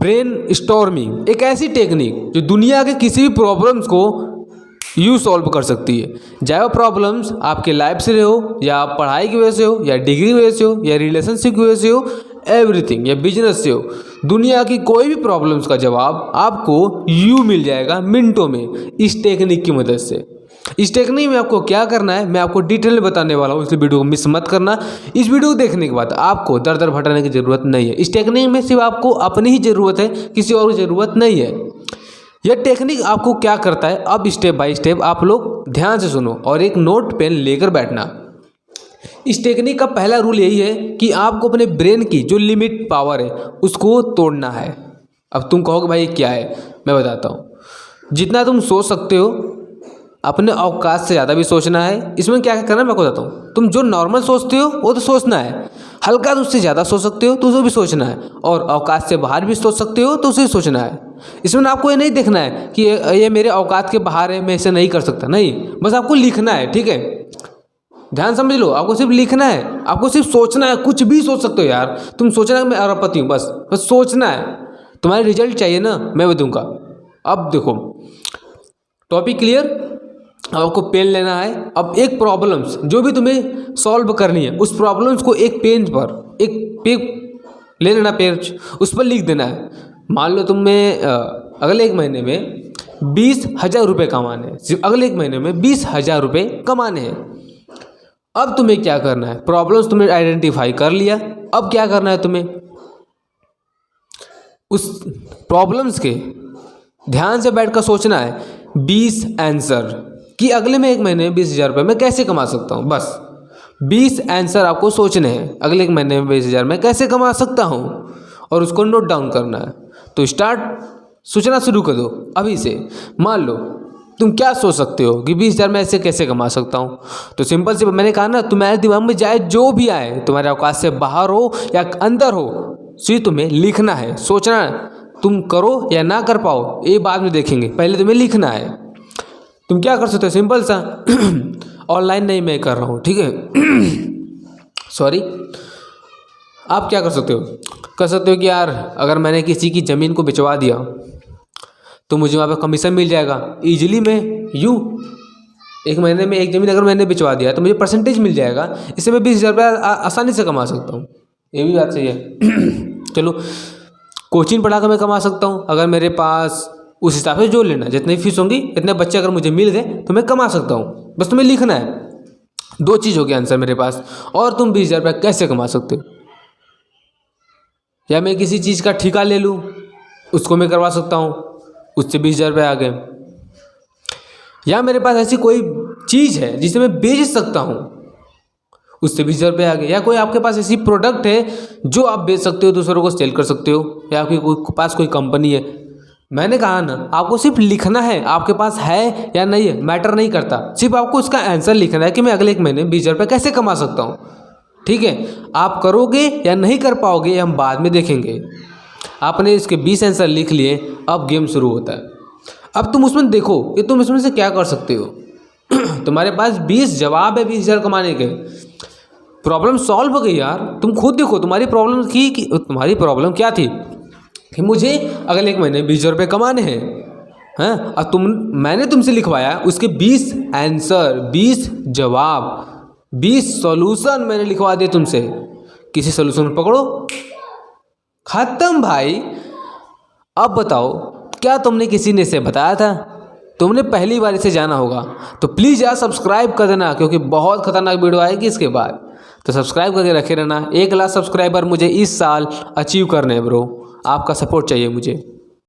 Brain storming एक ऐसी technique जो दुनिया के किसी भी प्रॉब्लम्स को यूँ सॉल्व कर सकती है, चाहे वो प्रॉब्लम्स आपके लाइफ से हो, या आप पढ़ाई की वजह से हो, या डिग्री की वजह से हो, या रिलेशनशिप की वजह से हो, एवरीथिंग, या बिजनेस से हो। दुनिया की कोई भी प्रॉब्लम्स का जवाब आपको यूँ मिल जाएगा मिनटों में इस टेक्निक की मदद से। इस टेक्निक में आपको क्या करना है मैं आपको डिटेल में बताने वाला हूँ, इसलिए वीडियो को मिस मत करना। इस वीडियो को देखने के बाद आपको दर दर भटकने की ज़रूरत नहीं है। इस टेक्निक में सिर्फ आपको अपनी ही ज़रूरत है, किसी और की ज़रूरत नहीं है। यह टेक्निक आपको क्या करता है, अब स्टेप बाय स्टेप आप लोग ध्यान से सुनो और एक नोट पेन लेकर बैठना। इस टेक्निक का पहला रूल यही है कि आपको अपने ब्रेन की जो लिमिट पावर है उसको तोड़ना है। अब तुम कहोगे भाई क्या है, मैं बताता हूँ। जितना तुम सोच सकते हो अपने औकात से ज़्यादा भी सोचना है। इसमें क्या करना है मैं आपको बताता हूँ। तुम जो नॉर्मल सोचते हो वो तो सोचना है, हल्का तो उससे ज़्यादा सोच सकते हो तो उसे भी सोचना है, और औकात से बाहर भी सोच सकते हो तो उसे भी सोचना है। इसमें आपको ये नहीं देखना है कि ये मेरे औकात के बाहर है, मैं इसे नहीं कर सकता, नहीं, बस आपको लिखना है। ठीक है, ध्यान समझ लो, आपको सिर्फ लिखना है, आपको सिर्फ सोचना है। कुछ भी सोच सकते हो यार, तुम सोचना मैं अरबपति हूँ, बस सोचना है। तुम्हारे रिजल्ट चाहिए ना, मैं दूंगा। अब देखो टॉपिक क्लियर। अब आपको पेन लेना है। अब एक प्रॉब्लम्स जो भी तुम्हें सॉल्व करनी है उस प्रॉब्लम्स को एक पेज पर, एक पेज ले लेना, पेज उस पर लिख देना है। मान लो तुम्हें अगले एक महीने में 20,000 रुपये कमाने हैं, सिर्फ अगले एक महीने में 20,000 रुपये कमाने हैं। अब तुम्हें क्या करना है, प्रॉब्लम्स तुमने आइडेंटिफाई कर लिया। अब क्या करना है, तुम्हें उस प्रॉब्लम्स के ध्यान से बैठकर सोचना है 20 आंसर कि अगले में एक महीने में 20,000 रुपये मैं कैसे कमा सकता हूँ। बस 20 आंसर आपको सोचने हैं, अगले एक महीने में 20,000 मैं कैसे कमा सकता हूँ, और उसको नोट डाउन करना है। तो स्टार्ट सोचना शुरू कर दो अभी से। मान लो तुम क्या सोच सकते हो कि 20,000 मैं ऐसे कैसे कमा सकता हूँ। तो सिंपल सी मैंने कहा ना, तुम्हारे दिमाग में जाए जो भी आए, तुम्हारे औकात से बाहर हो या अंदर हो, सिर्फ तुम्हें लिखना है, सोचना है। तुम करो या ना कर पाओ ये बाद में देखेंगे, पहले तुम्हें लिखना है। तुम क्या कर सकते हो, सिंपल सा ऑनलाइन नहीं मैं कर रहा हूँ, ठीक है सॉरी। आप क्या कर सकते हो कि यार अगर मैंने किसी की ज़मीन को बिचवा दिया तो मुझे वहाँ पे कमीशन मिल जाएगा ईजिली। मैं यूँ एक महीने में एक ज़मीन अगर मैंने बिचवा दिया तो मुझे परसेंटेज मिल जाएगा, इससे मैं 20,000 रुपये आसानी से कमा सकता हूँ। ये भी बात सही है। चलो कोचिंग पढ़ा कर मैं कमा सकता हूँ, अगर मेरे पास उस हिसाब से जो लेना, जितनी फीस होंगी इतने बच्चे अगर मुझे मिल गए तो मैं कमा सकता हूँ। बस तुम्हें लिखना है। 2 चीज़ हो गया आंसर मेरे पास। और तुम 20,000 रुपये कैसे कमा सकते हो, या मैं किसी चीज़ का ठेका ले लूँ उसको मैं करवा सकता हूँ, उससे 20,000 रुपये आ गए। या मेरे पास ऐसी कोई चीज़ है जिसे मैं बेच सकता हूँ, उससे 20,000 रुपये आ गए। या कोई आपके पास ऐसी प्रोडक्ट है जो आप बेच सकते हो, दूसरों को सेल कर सकते हो, या आपके पास कोई कंपनी है। मैंने कहा ना, आपको सिर्फ लिखना है, आपके पास है या नहीं है मैटर नहीं करता, सिर्फ आपको इसका आंसर लिखना है कि मैं अगले एक महीने में 20,000 रुपये कैसे कमा सकता हूँ। ठीक है, आप करोगे या नहीं कर पाओगे ये हम बाद में देखेंगे। आपने इसके 20 आंसर लिख लिए, अब गेम शुरू होता है। अब तुम उसमें देखो कि तुम इसमें से क्या कर सकते हो। तुम्हारे पास 20 जवाब है 20,000 कमाने के। प्रॉब्लम सॉल्व हो गई यार। तुम खुद देखो तुम्हारी प्रॉब्लम की कि तुम्हारी प्रॉब्लम क्या थी कि मुझे अगले एक महीने 20,000 रुपये कमाने हैं, हैं? अब मैंने तुमसे लिखवाया उसके 20 आंसर, 20 जवाब, 20 सॉल्यूशन मैंने लिखवा दिए तुमसे। किसी सॉल्यूशन पकड़ो, खत्म भाई। अब बताओ क्या तुमने किसी ने इसे बताया था? तुमने पहली बार इसे जाना होगा तो प्लीज़ यार सब्सक्राइब कर देना, क्योंकि बहुत खतरनाक वीडियो आएगी इसके बाद। तो सब्सक्राइब करके रखे रहना। 1 लाख सब्सक्राइबर मुझे इस साल अचीव करने हैं ब्रो, आपका सपोर्ट चाहिए मुझे।